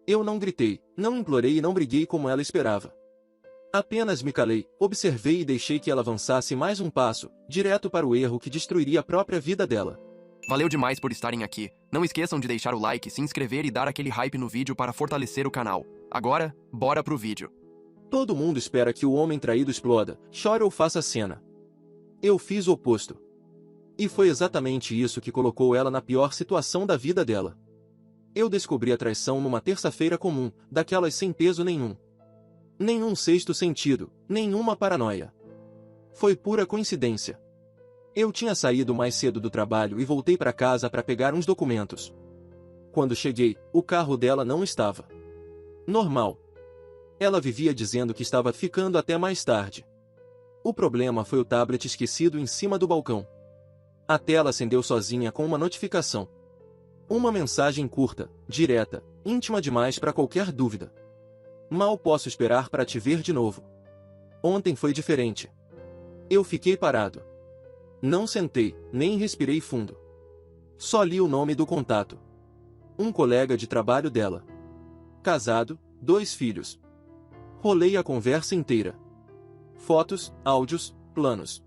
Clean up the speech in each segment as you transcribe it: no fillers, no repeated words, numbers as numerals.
Eu não gritei, não implorei e não briguei como ela esperava. Apenas me calei, observei e deixei que ela avançasse mais um passo, direto para o erro que destruiria a própria vida dela. Valeu demais por estarem aqui. Não esqueçam de deixar o like, se inscrever e dar aquele hype no vídeo para fortalecer o canal. Agora, bora pro vídeo. Todo mundo espera que o homem traído exploda, chore ou faça cena. Eu fiz o oposto. E foi exatamente isso que colocou ela na pior situação da vida dela. Eu descobri a traição numa terça-feira comum, daquelas sem peso nenhum. Nenhum sexto sentido, nenhuma paranoia. Foi pura coincidência. Eu tinha saído mais cedo do trabalho e voltei para casa para pegar uns documentos. Quando cheguei, o carro dela não estava. Normal. Ela vivia dizendo que estava ficando até mais tarde. O problema foi o tablet esquecido em cima do balcão. A tela acendeu sozinha com uma notificação. Uma mensagem curta, direta, íntima demais para qualquer dúvida. Mal posso esperar para te ver de novo. Ontem foi diferente. Eu fiquei parado. Não sentei, nem respirei fundo. Só li o nome do contato. Um colega de trabalho dela. Casado, 2 filhos. Rolei a conversa inteira. Fotos, áudios, planos.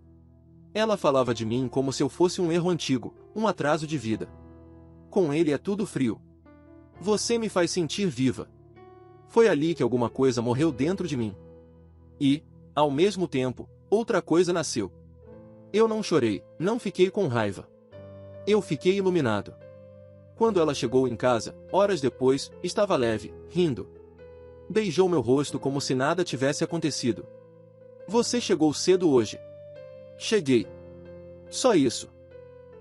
Ela falava de mim como se eu fosse um erro antigo, um atraso de vida. Com ele é tudo frio. Você me faz sentir viva. Foi ali que alguma coisa morreu dentro de mim. E, ao mesmo tempo, outra coisa nasceu. Eu não chorei, não fiquei com raiva. Eu fiquei iluminado. Quando ela chegou em casa, horas depois, estava leve, rindo. Beijou meu rosto como se nada tivesse acontecido. Você chegou cedo hoje. Cheguei. Só isso.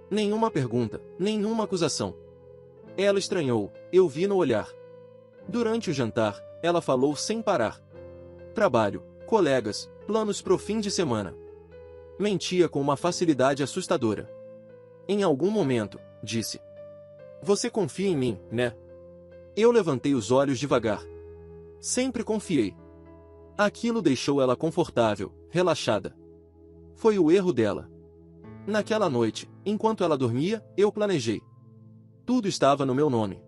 Nenhuma pergunta, nenhuma acusação. Ela estranhou, eu vi no olhar. Durante o jantar, ela falou sem parar. Trabalho, colegas, planos pro fim de semana. Mentia com uma facilidade assustadora. Em algum momento, disse: Você confia em mim, né? Eu levantei os olhos devagar. Sempre confiei. Aquilo deixou ela confortável, relaxada. Foi o erro dela. Naquela noite, enquanto ela dormia, eu planejei. Tudo estava no meu nome.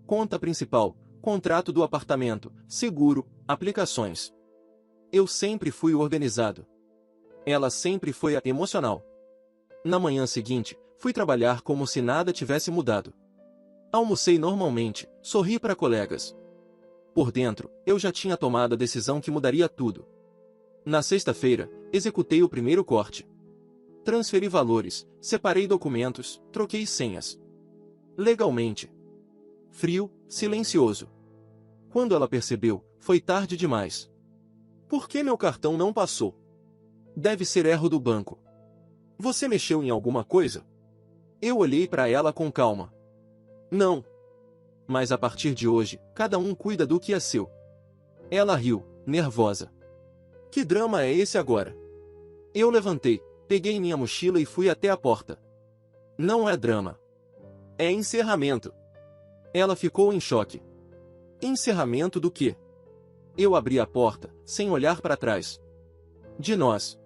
Conta principal, contrato do apartamento, seguro, aplicações. Eu sempre fui o organizado. Ela sempre foi a emocional. Na manhã seguinte, fui trabalhar como se nada tivesse mudado. Almocei normalmente, sorri para colegas. Por dentro, eu já tinha tomado a decisão que mudaria tudo. Na sexta-feira, executei o primeiro corte. Transferi valores, separei documentos, troquei senhas. Legalmente. Frio, silencioso. Quando ela percebeu, foi tarde demais. Por que meu cartão não passou? Deve ser erro do banco. Você mexeu em alguma coisa? Eu olhei para ela com calma. Não. Mas a partir de hoje, cada um cuida do que é seu. Ela riu, nervosa. Que drama é esse agora? Eu levantei, peguei minha mochila e fui até a porta. Não é drama. É encerramento. Ela ficou em choque. Encerramento do quê? Eu abri a porta, sem olhar para trás. De nós.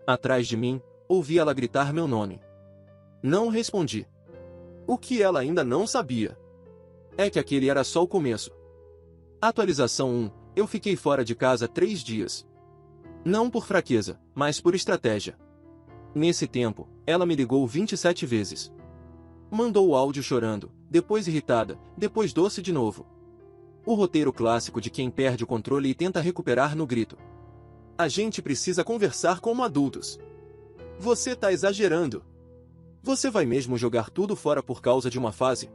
Atrás de mim, ouvi ela gritar meu nome. Não respondi. O que ela ainda não sabia é que aquele era só o começo. Atualização 1. Eu fiquei fora de casa 3 dias. Não por fraqueza, mas por estratégia. Nesse tempo, ela me ligou 27 vezes. Mandou o áudio chorando, depois irritada, depois doce de novo. O roteiro clássico de quem perde o controle e tenta recuperar no grito. A gente precisa conversar como adultos. Você tá exagerando. Você vai mesmo jogar tudo fora por causa de uma fase?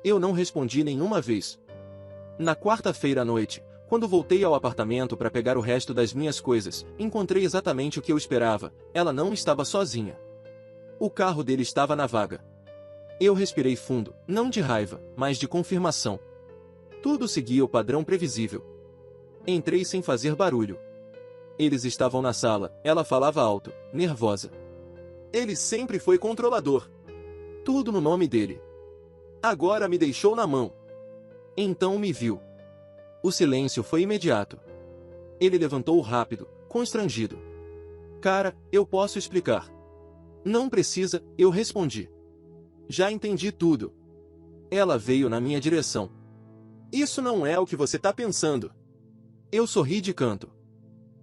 Eu não respondi nenhuma vez. Na quarta-feira à noite, quando voltei ao apartamento para pegar o resto das minhas coisas, encontrei exatamente o que eu esperava. Ela não estava sozinha. O carro dele estava na vaga. Eu respirei fundo, não de raiva, mas de confirmação. Tudo seguia o padrão previsível. Entrei sem fazer barulho. Eles estavam na sala, ela falava alto, nervosa. Ele sempre foi controlador. Tudo no nome dele. Agora me deixou na mão. Então me viu. O silêncio foi imediato. Ele levantou rápido, constrangido. Cara, eu posso explicar. Não precisa, eu respondi. Já entendi tudo. Ela veio na minha direção. Isso não é o que você tá pensando. Eu sorri de canto.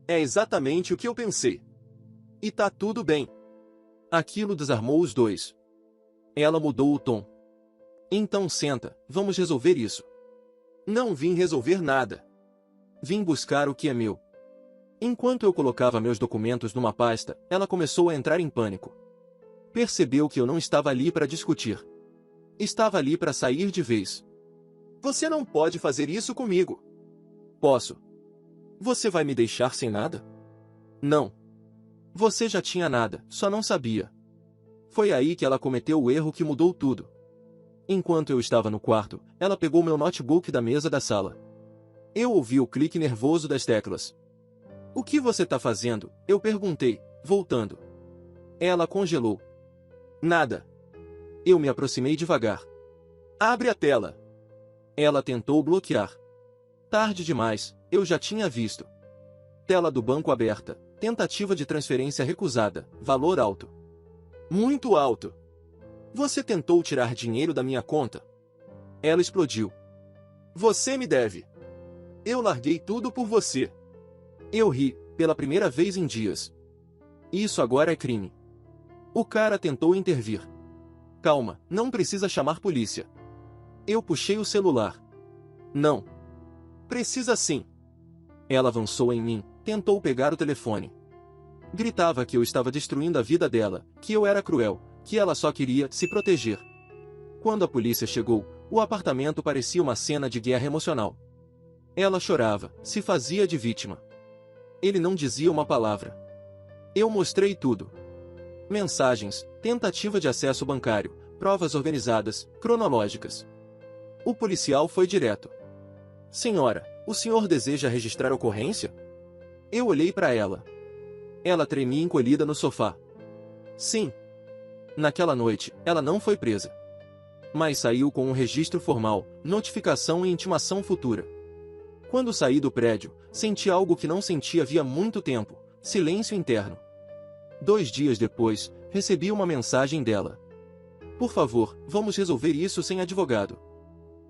É exatamente o que eu pensei. E tá tudo bem. Aquilo desarmou os dois. Ela mudou o tom. Então senta, vamos resolver isso. Não vim resolver nada. Vim buscar o que é meu. Enquanto eu colocava meus documentos numa pasta, ela começou a entrar em pânico. Percebeu que eu não estava ali para discutir. Estava ali para sair de vez. Você não pode fazer isso comigo. Posso. Você vai me deixar sem nada? Não. Você já tinha nada, só não sabia. Foi aí que ela cometeu o erro que mudou tudo. Enquanto eu estava no quarto, ela pegou meu notebook da mesa da sala. Eu ouvi o clique nervoso das teclas. O que você tá fazendo? Eu perguntei, voltando. Ela congelou. Nada. Eu me aproximei devagar. Abre a tela. Ela tentou bloquear. Tarde demais, eu já tinha visto. Tela do banco aberta. Tentativa de transferência recusada. Valor alto. Muito alto. Você tentou tirar dinheiro da minha conta? Ela explodiu. Você me deve. Eu larguei tudo por você. Eu ri, pela primeira vez em dias. Isso agora é crime. O cara tentou intervir. Calma, não precisa chamar polícia. Eu puxei o celular. Não. Precisa sim. Ela avançou em mim, tentou pegar o telefone. Gritava que eu estava destruindo a vida dela, que eu era cruel, que ela só queria se proteger. Quando a polícia chegou, o apartamento parecia uma cena de guerra emocional. Ela chorava, se fazia de vítima. Ele não dizia uma palavra. Eu mostrei tudo. Mensagens, tentativa de acesso bancário, provas organizadas, cronológicas. O policial foi direto. Senhora, o senhor deseja registrar ocorrência? Eu olhei para ela. Ela tremia encolhida no sofá. Sim. Naquela noite, ela não foi presa. Mas saiu com um registro formal, notificação e intimação futura. Quando saí do prédio, senti algo que não sentia havia muito tempo, silêncio interno. 2 dias depois, recebi uma mensagem dela. Por favor, vamos resolver isso sem advogado.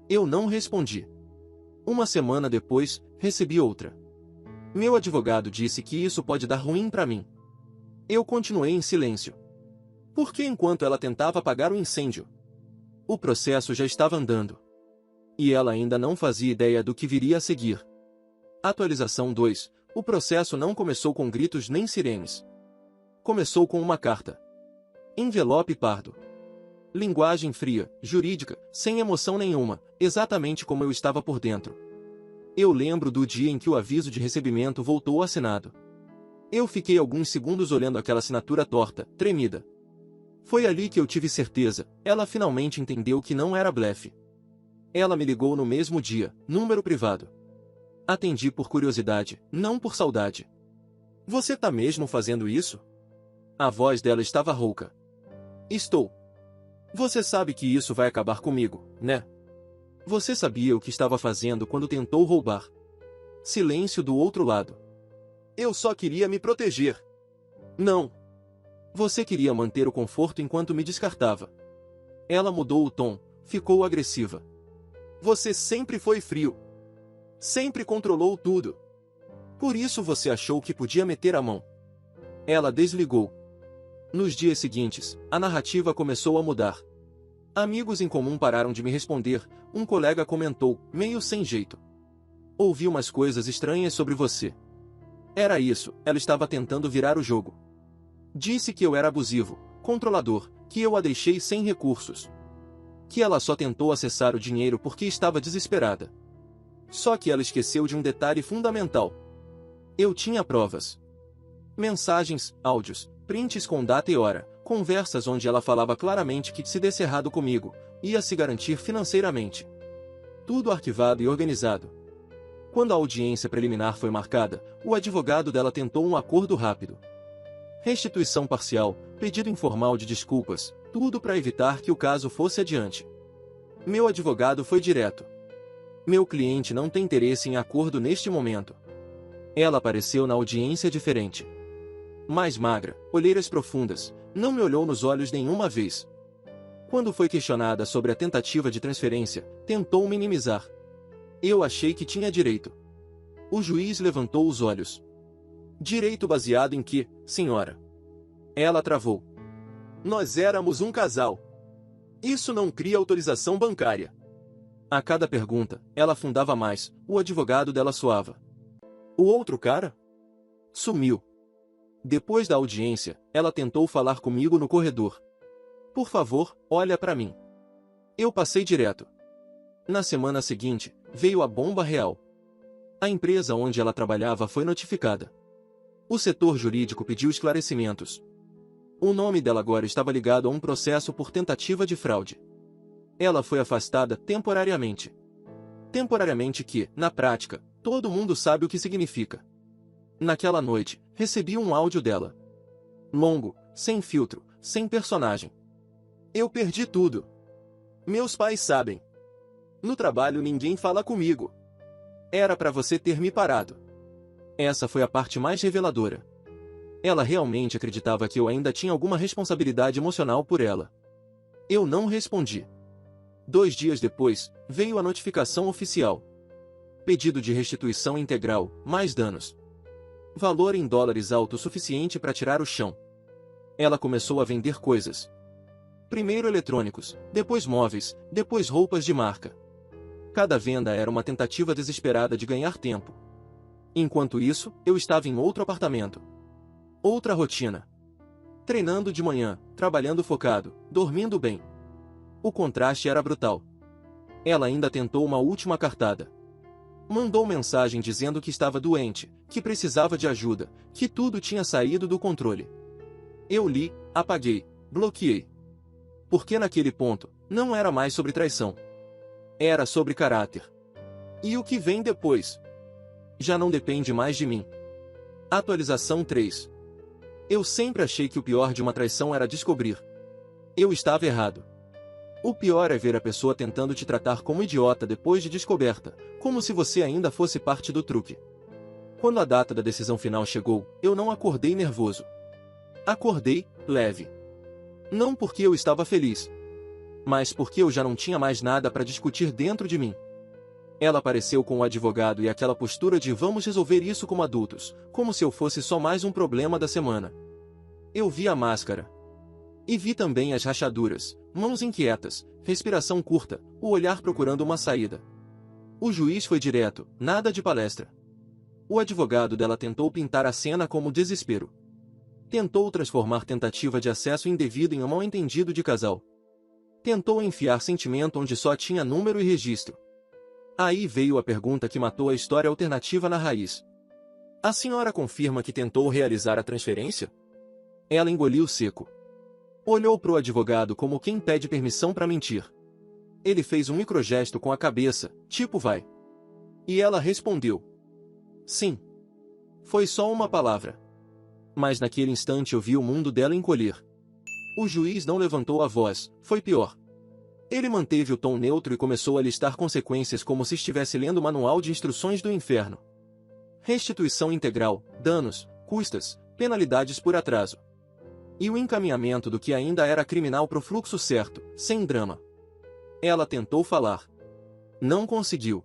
Eu não respondi. Uma semana depois, recebi outra. Meu advogado disse que isso pode dar ruim para mim. Eu continuei em silêncio. Porque enquanto ela tentava apagar o incêndio, o processo já estava andando. E ela ainda não fazia ideia do que viria a seguir. Atualização 2. O processo não começou com gritos nem sirenes. Começou com uma carta. Envelope pardo. Linguagem fria, jurídica, sem emoção nenhuma, exatamente como eu estava por dentro. Eu lembro do dia em que o aviso de recebimento voltou assinado. Eu fiquei alguns segundos olhando aquela assinatura torta, tremida. Foi ali que eu tive certeza, ela finalmente entendeu que não era blefe. Ela me ligou no mesmo dia, número privado. Atendi por curiosidade, não por saudade. Você tá mesmo fazendo isso? A voz dela estava rouca. Estou. Você sabe que isso vai acabar comigo, né? Você sabia o que estava fazendo quando tentou roubar. Silêncio do outro lado. Eu só queria me proteger. Não. Você queria manter o conforto enquanto me descartava. Ela mudou o tom, ficou agressiva. Você sempre foi frio. Sempre controlou tudo. Por isso você achou que podia meter a mão. Ela desligou. Nos dias seguintes, a narrativa começou a mudar. Amigos em comum pararam de me responder, um colega comentou, meio sem jeito. Ouvi umas coisas estranhas sobre você. Era isso, ela estava tentando virar o jogo. Disse que eu era abusivo, controlador, que eu a deixei sem recursos. Que ela só tentou acessar o dinheiro porque estava desesperada. Só que ela esqueceu de um detalhe fundamental. Eu tinha provas. Mensagens, áudios, prints com data e hora, conversas onde ela falava claramente que se desse errado comigo, ia se garantir financeiramente. Tudo arquivado e organizado. Quando a audiência preliminar foi marcada, o advogado dela tentou um acordo rápido. Restituição parcial, pedido informal de desculpas, tudo para evitar que o caso fosse adiante. Meu advogado foi direto. Meu cliente não tem interesse em acordo neste momento. Ela apareceu na audiência diferente. Mais magra, olheiras profundas, não me olhou nos olhos nenhuma vez. Quando foi questionada sobre a tentativa de transferência, tentou minimizar. Eu achei que tinha direito. O juiz levantou os olhos. Direito baseado em que, senhora? Ela travou. Nós éramos um casal. Isso não cria autorização bancária. A cada pergunta, ela afundava mais, o advogado dela suava. O outro cara? Sumiu. Depois da audiência, ela tentou falar comigo no corredor. Por favor, olha para mim. Eu passei direto. Na semana seguinte, veio a bomba real. A empresa onde ela trabalhava foi notificada. O setor jurídico pediu esclarecimentos. O nome dela agora estava ligado a um processo por tentativa de fraude. Ela foi afastada temporariamente. Temporariamente que, na prática, todo mundo sabe o que significa. Naquela noite, recebi um áudio dela. Longo, sem filtro, sem personagem. Eu perdi tudo. Meus pais sabem. No trabalho ninguém fala comigo. Era para você ter me parado. Essa foi a parte mais reveladora. Ela realmente acreditava que eu ainda tinha alguma responsabilidade emocional por ela. Eu não respondi. 2 dias depois, veio a notificação oficial. Pedido de restituição integral, mais danos. Valor em dólares alto o suficiente para tirar o chão. Ela começou a vender coisas. Primeiro eletrônicos, depois móveis, depois roupas de marca. Cada venda era uma tentativa desesperada de ganhar tempo. Enquanto isso, eu estava em outro apartamento. Outra rotina. Treinando de manhã, trabalhando focado, dormindo bem. O contraste era brutal. Ela ainda tentou uma última cartada. Mandou mensagem dizendo que estava doente, que precisava de ajuda, que tudo tinha saído do controle. Eu li, apaguei, bloqueei. Porque naquele ponto, não era mais sobre traição. Era sobre caráter. E o que vem depois? Já não depende mais de mim. Atualização 3. Eu sempre achei que o pior de uma traição era descobrir. Eu estava errado. O pior é ver a pessoa tentando te tratar como idiota depois de descoberta, como se você ainda fosse parte do truque. Quando a data da decisão final chegou, eu não acordei nervoso. Acordei, leve. Não porque eu estava feliz, mas porque eu já não tinha mais nada para discutir dentro de mim. Ela apareceu com o advogado e aquela postura de vamos resolver isso como adultos, como se eu fosse só mais um problema da semana. Eu vi a máscara. E vi também as rachaduras, mãos inquietas, respiração curta, o olhar procurando uma saída. O juiz foi direto, nada de palestra. O advogado dela tentou pintar a cena como desespero. Tentou transformar tentativa de acesso indevido em um mal-entendido de casal. Tentou enfiar sentimento onde só tinha número e registro. Aí veio a pergunta que matou a história alternativa na raiz. A senhora confirma que tentou realizar a transferência? Ela engoliu seco. Olhou para o advogado como quem pede permissão para mentir. Ele fez um microgesto com a cabeça, tipo vai. E ela respondeu. Sim. Foi só uma palavra. Mas naquele instante eu vi o mundo dela encolher. O juiz não levantou a voz, foi pior. Ele manteve o tom neutro e começou a listar consequências como se estivesse lendo o manual de instruções do inferno. Restituição integral, danos, custas, penalidades por atraso. E o encaminhamento do que ainda era criminal pro fluxo certo, sem drama. Ela tentou falar. Não conseguiu.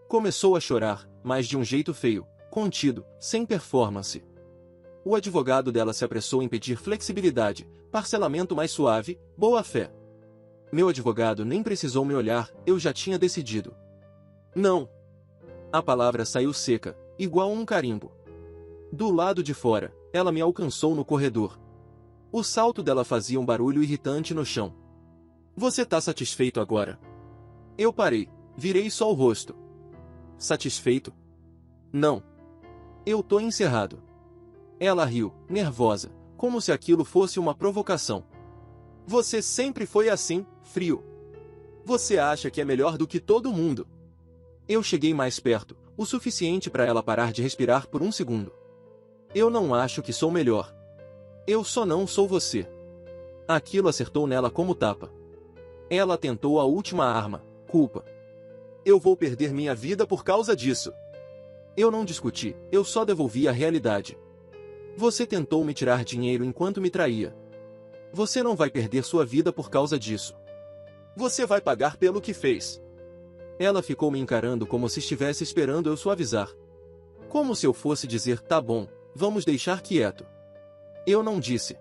Começou a chorar, mas de um jeito feio, contido, sem performance. O advogado dela se apressou em pedir flexibilidade, parcelamento mais suave, boa-fé. Meu advogado nem precisou me olhar, eu já tinha decidido. Não. A palavra saiu seca, igual um carimbo. Do lado de fora, ela me alcançou no corredor. O salto dela fazia um barulho irritante no chão. Você tá satisfeito agora? Eu parei, virei só o rosto. Satisfeito? Não. Eu tô encerrado. Ela riu, nervosa, como se aquilo fosse uma provocação. Você sempre foi assim, frio. Você acha que é melhor do que todo mundo. Eu cheguei mais perto, o suficiente para ela parar de respirar por um segundo. Eu não acho que sou melhor. Eu só não sou você. Aquilo acertou nela como tapa. Ela tentou a última arma, culpa. Eu vou perder minha vida por causa disso. Eu não discuti, eu só devolvi a realidade. Você tentou me tirar dinheiro enquanto me traía. Você não vai perder sua vida por causa disso. Você vai pagar pelo que fez. Ela ficou me encarando como se estivesse esperando eu suavizar. Como se eu fosse dizer, tá bom, vamos deixar quieto. Eu não disse.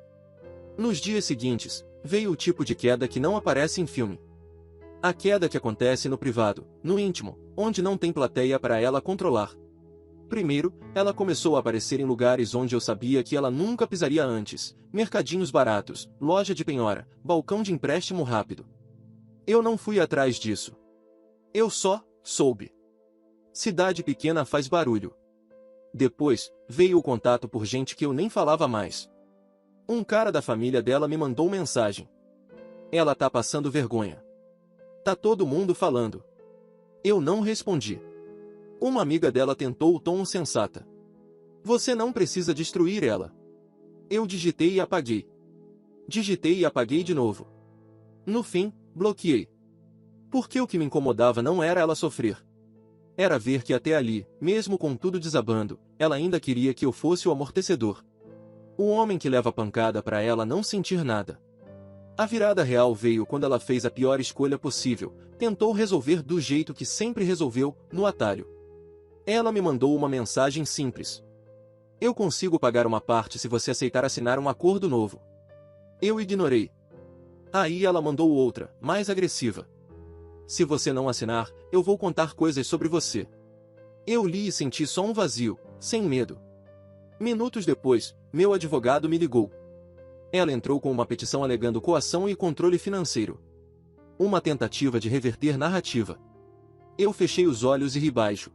Nos dias seguintes, veio o tipo de queda que não aparece em filme. A queda que acontece no privado, no íntimo, onde não tem plateia para ela controlar. Primeiro, ela começou a aparecer em lugares onde eu sabia que ela nunca pisaria antes, mercadinhos baratos, loja de penhora, balcão de empréstimo rápido. Eu não fui atrás disso. Eu só soube. Cidade pequena faz barulho. Depois, veio o contato por gente que eu nem falava mais. Um cara da família dela me mandou mensagem. Ela tá passando vergonha. Tá todo mundo falando. Eu não respondi. Uma amiga dela tentou o tom sensata. Você não precisa destruir ela. Eu digitei e apaguei. Digitei e apaguei de novo. No fim, bloqueei. Porque o que me incomodava não era ela sofrer. Era ver que até ali, mesmo com tudo desabando, ela ainda queria que eu fosse o amortecedor. O homem que leva pancada para ela não sentir nada. A virada real veio quando ela fez a pior escolha possível, tentou resolver do jeito que sempre resolveu, no atalho. Ela me mandou uma mensagem simples. Eu consigo pagar uma parte se você aceitar assinar um acordo novo. Eu ignorei. Aí ela mandou outra, mais agressiva. Se você não assinar, eu vou contar coisas sobre você. Eu li e senti só um vazio, sem medo. Minutos depois, meu advogado me ligou. Ela entrou com uma petição alegando coação e controle financeiro. Uma tentativa de reverter narrativa. Eu fechei os olhos e ri baixo.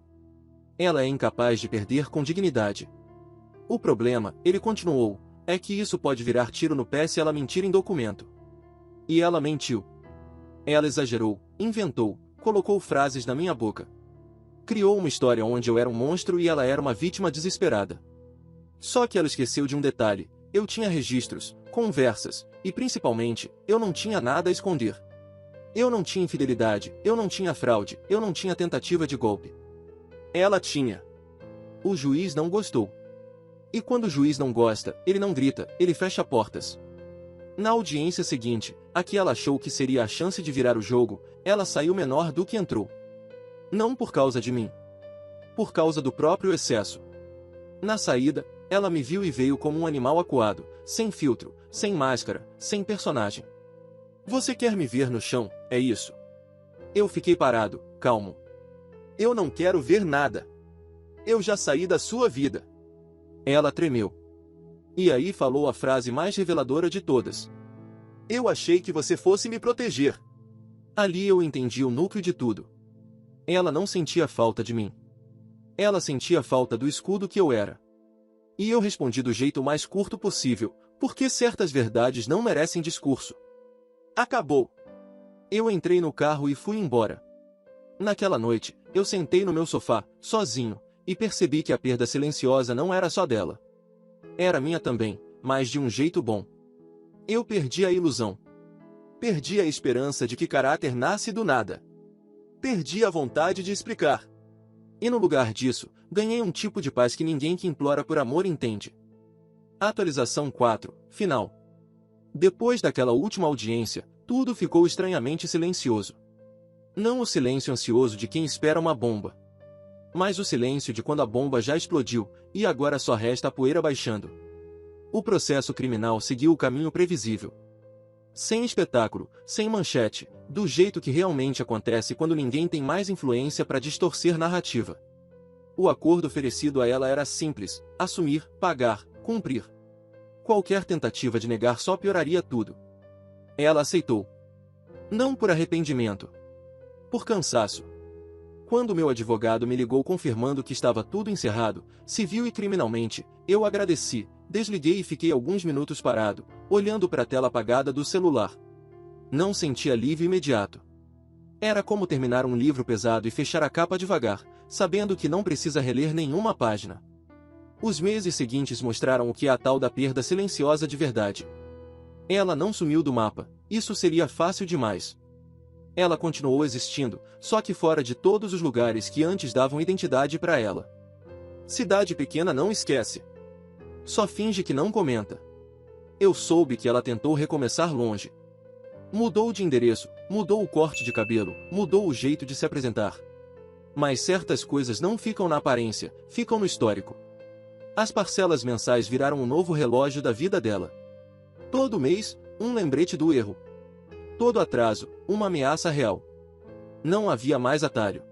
Ela é incapaz de perder com dignidade. O problema, ele continuou, é que isso pode virar tiro no pé se ela mentir em documento. E ela mentiu. Ela exagerou, inventou, colocou frases na minha boca. Criou uma história onde eu era um monstro e ela era uma vítima desesperada. Só que ela esqueceu de um detalhe: eu tinha registros, conversas, e principalmente, eu não tinha nada a esconder. Eu não tinha infidelidade, eu não tinha fraude, eu não tinha tentativa de golpe. Ela tinha. O juiz não gostou. E quando o juiz não gosta, ele não grita, ele fecha portas. Na audiência seguinte, a que ela achou que seria a chance de virar o jogo, ela saiu menor do que entrou. Não por causa de mim. Por causa do próprio excesso. Na saída, ela me viu e veio como um animal acuado, sem filtro, sem máscara, sem personagem. Você quer me ver no chão, é isso? Eu fiquei parado, calmo. Eu não quero ver nada. Eu já saí da sua vida. Ela tremeu. E aí falou a frase mais reveladora de todas. Eu achei que você fosse me proteger. Ali eu entendi o núcleo de tudo. Ela não sentia falta de mim. Ela sentia falta do escudo que eu era. E eu respondi do jeito mais curto possível, porque certas verdades não merecem discurso. Acabou. Eu entrei no carro e fui embora. Naquela noite, eu sentei no meu sofá, sozinho, e percebi que a perda silenciosa não era só dela. Era minha também, mas de um jeito bom. Eu perdi a ilusão. Perdi a esperança de que caráter nasce do nada. Perdi a vontade de explicar. E no lugar disso, ganhei um tipo de paz que ninguém que implora por amor entende. Atualização 4, final. Depois daquela última audiência, tudo ficou estranhamente silencioso. Não o silêncio ansioso de quem espera uma bomba, mas o silêncio de quando a bomba já explodiu, e agora só resta a poeira baixando. O processo criminal seguiu o caminho previsível. Sem espetáculo, sem manchete, do jeito que realmente acontece quando ninguém tem mais influência para distorcer narrativa. O acordo oferecido a ela era simples: assumir, pagar, cumprir. Qualquer tentativa de negar só pioraria tudo. Ela aceitou. Não por arrependimento. Por cansaço. Quando meu advogado me ligou confirmando que estava tudo encerrado, civil e criminalmente, eu agradeci, desliguei e fiquei alguns minutos parado, olhando para a tela apagada do celular. Não senti alívio imediato. Era como terminar um livro pesado e fechar a capa devagar, sabendo que não precisa reler nenhuma página. Os meses seguintes mostraram o que é a tal da perda silenciosa de verdade. Ela não sumiu do mapa, isso seria fácil demais. Ela continuou existindo, só que fora de todos os lugares que antes davam identidade para ela. Cidade pequena não esquece. Só finge que não comenta. Eu soube que ela tentou recomeçar longe. Mudou de endereço, mudou o corte de cabelo, mudou o jeito de se apresentar. Mas certas coisas não ficam na aparência, ficam no histórico. As parcelas mensais viraram um novo relógio da vida dela. Todo mês, um lembrete do erro. Todo atraso, uma ameaça real. Não havia mais atalho.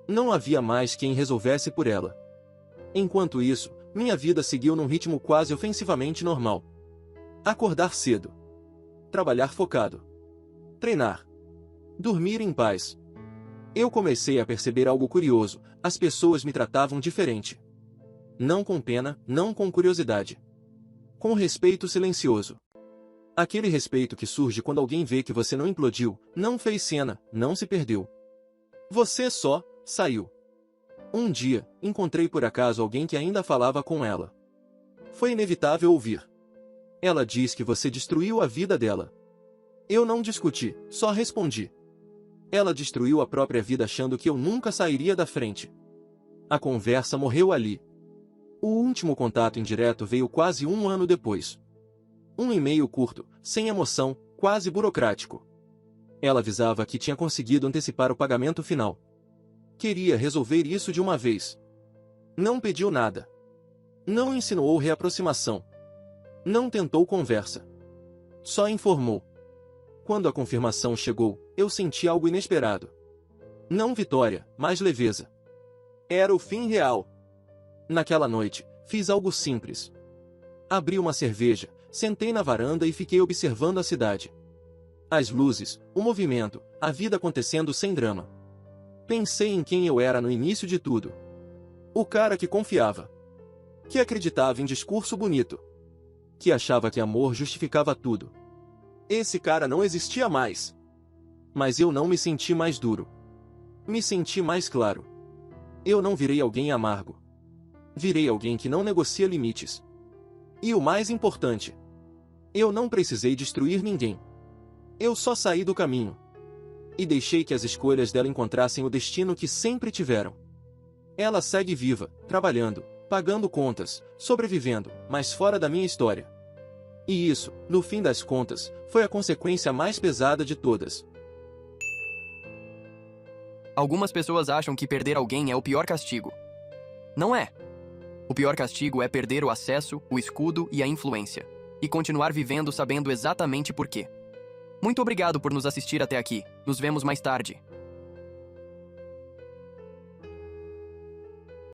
Não havia mais quem resolvesse por ela. Enquanto isso, minha vida seguiu num ritmo quase ofensivamente normal. Acordar cedo. Trabalhar focado. Treinar. Dormir em paz. Eu comecei a perceber algo curioso: as pessoas me tratavam diferente. Não com pena, não com curiosidade. Com respeito silencioso. Aquele respeito que surge quando alguém vê que você não implodiu, não fez cena, não se perdeu. Você só saiu. Um dia, encontrei por acaso alguém que ainda falava com ela. Foi inevitável ouvir. Ela diz que você destruiu a vida dela. Eu não discuti, só respondi. Ela destruiu a própria vida achando que eu nunca sairia da frente. A conversa morreu ali. O último contato indireto veio quase um ano depois. Um e-mail curto, sem emoção, quase burocrático. Ela avisava que tinha conseguido antecipar o pagamento final. Queria resolver isso de uma vez. Não pediu nada. Não insinuou reaproximação. Não tentou conversa. Só informou. Quando a confirmação chegou, eu senti algo inesperado. Não vitória, mas leveza. Era o fim real. Naquela noite, fiz algo simples. Abri uma cerveja, sentei na varanda e fiquei observando a cidade. As luzes, o movimento, a vida acontecendo sem drama. Pensei em quem eu era no início de tudo. O cara que confiava. Que acreditava em discurso bonito. Que achava que amor justificava tudo. Esse cara não existia mais. Mas eu não me senti mais duro. Me senti mais claro. Eu não virei alguém amargo. Virei alguém que não negocia limites. E o mais importante, eu não precisei destruir ninguém. Eu só saí do caminho. E deixei que as escolhas dela encontrassem o destino que sempre tiveram. Ela segue viva, trabalhando, pagando contas, sobrevivendo, mas fora da minha história. E isso, no fim das contas, foi a consequência mais pesada de todas. Algumas pessoas acham que perder alguém é o pior castigo. Não é. O pior castigo é perder o acesso, o escudo e a influência. E continuar vivendo sabendo exatamente por quê. Muito obrigado por nos assistir até aqui. Nos vemos mais tarde.